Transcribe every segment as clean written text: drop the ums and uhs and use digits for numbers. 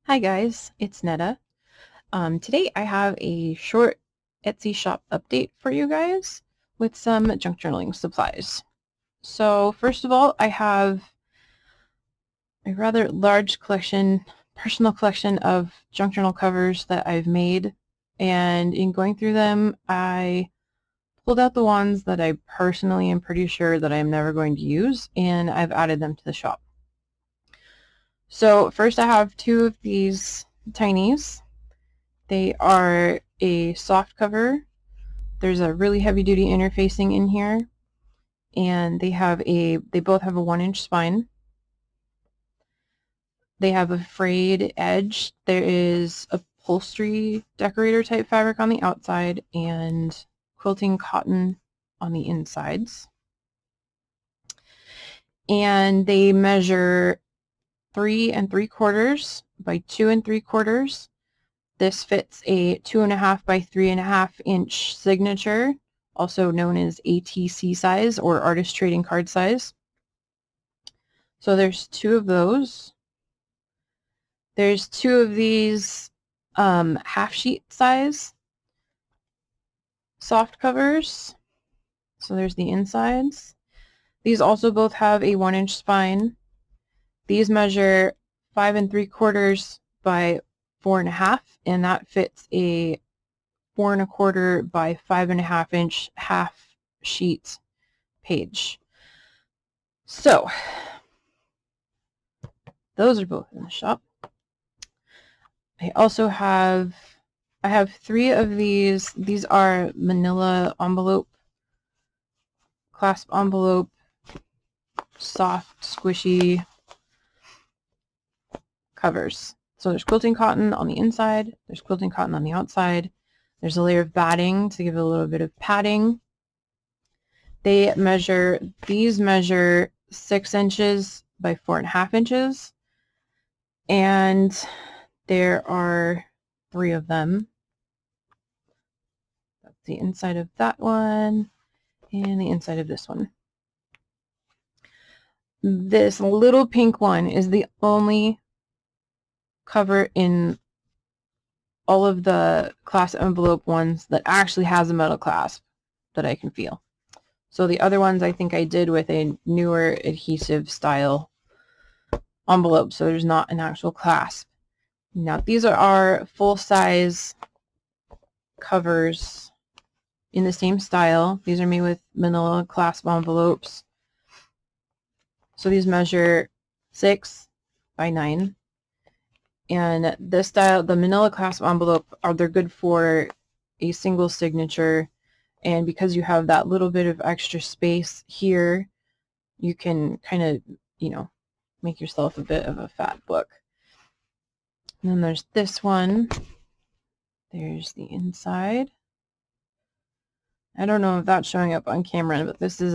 Hi guys, it's Netta. Today I have a short Etsy shop update for you guys with some junk journaling supplies. So first of all, I have a rather large personal collection of junk journal covers that I've made, and in going through them, I pulled out the ones that I personally am pretty sure that I'm never going to use, and I've added them to the shop. So first I have two of these tinies. They are a soft cover. There's a really heavy duty interfacing in here, and they both have a 1-inch spine. They have a frayed edge. There is upholstery decorator type fabric on the outside and quilting cotton on the insides. And they measure 3 3/4 by 2 3/4. This fits a 2.5 by 3.5 inch signature, also known as ATC size or artist trading card size. So there's two of those. There's two of these half sheet size soft covers. So there's the insides. These also both have a 1-inch spine. These measure 5 3/4 by 4.5, and that fits a 4 1/4 by 5.5 inch half sheet page. So those are both in the shop. I have 3 of these. These are manila envelope, clasp envelope, soft, squishy covers. So there's quilting cotton on the inside, there's quilting cotton on the outside, there's a layer of batting to give it a little bit of padding. These measure 6 inches by 4.5 inches, and there are 3 of them. That's the inside of that one and the inside of this one. This little pink one is the only cover in all of the clasp envelope ones that actually has a metal clasp that I can feel. So the other ones I think I did with a newer adhesive style envelope, so there's not an actual clasp. Now these are our full-size covers in the same style. These are made with manila clasp envelopes. So these measure 6 by 9. And this style, the manila clasp envelope, they're good for a single signature. And because you have that little bit of extra space here, you can kind of, make yourself a bit of a fat book. And then there's this one. There's the inside. I don't know if that's showing up on camera, but this is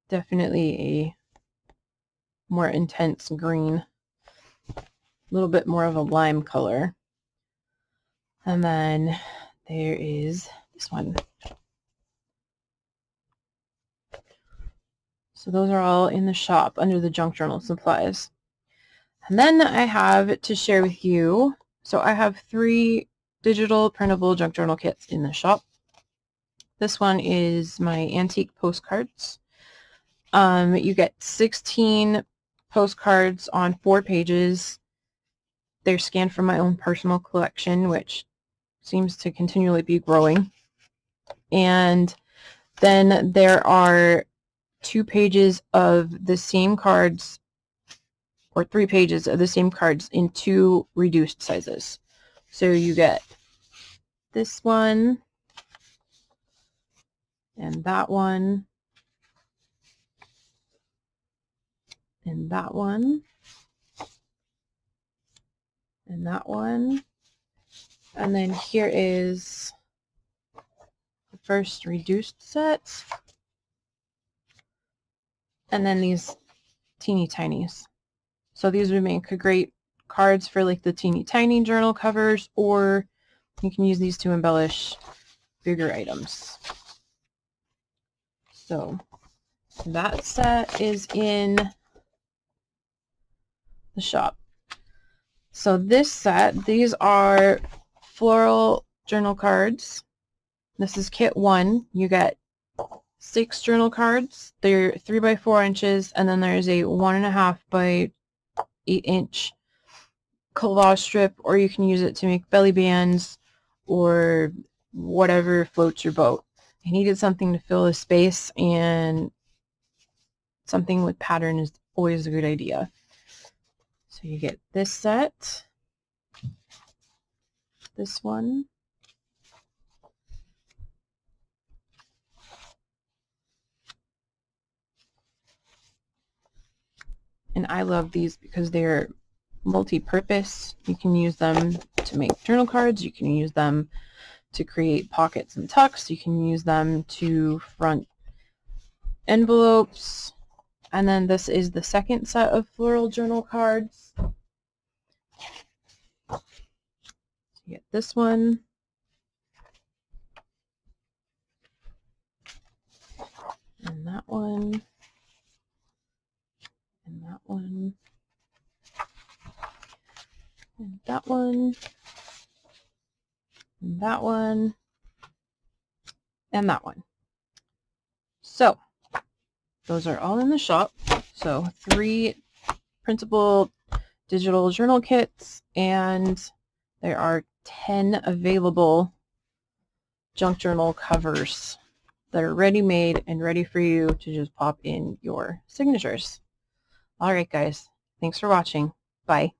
definitely a more intense green. A little bit more of a lime color. And then there is this one. So those are all in the shop under the junk journal supplies. And then I have to share with you, so I have 3 digital printable junk journal kits in the shop. This one is my antique postcards. You get 16 postcards on 4 pages. They're scanned from my own personal collection, which seems to continually be growing. And then there are 2 pages of the same cards, or 3 pages of the same cards in 2 reduced sizes. So you get this one, and that one, and that one, and that one. And then here is the first reduced set. And then these teeny tinies. So these would make great cards for like the teeny tiny journal covers, or you can use these to embellish bigger items. So that set is in the shop. So this set, these are floral journal cards. This is kit 1. You get 6 journal cards. They're 3 by 4 inches, and then there's a 1.5 by 8 inch collage strip, or you can use it to make belly bands or whatever floats your boat. I needed something to fill the space, and something with pattern is always a good idea. So you get this set, this one, and I love these because they're multi-purpose. You can use them to make journal cards, you can use them to create pockets and tucks, you can use them to front envelopes. And then this is the second set of floral journal cards. So you get this one, and that one, and that one, and that one, and that one, and that one. So those are all in the shop. So 3 printable digital journal kits, and there are 10 available junk journal covers that are ready-made and ready for you to just pop in your signatures. All right, guys. Thanks for watching. Bye.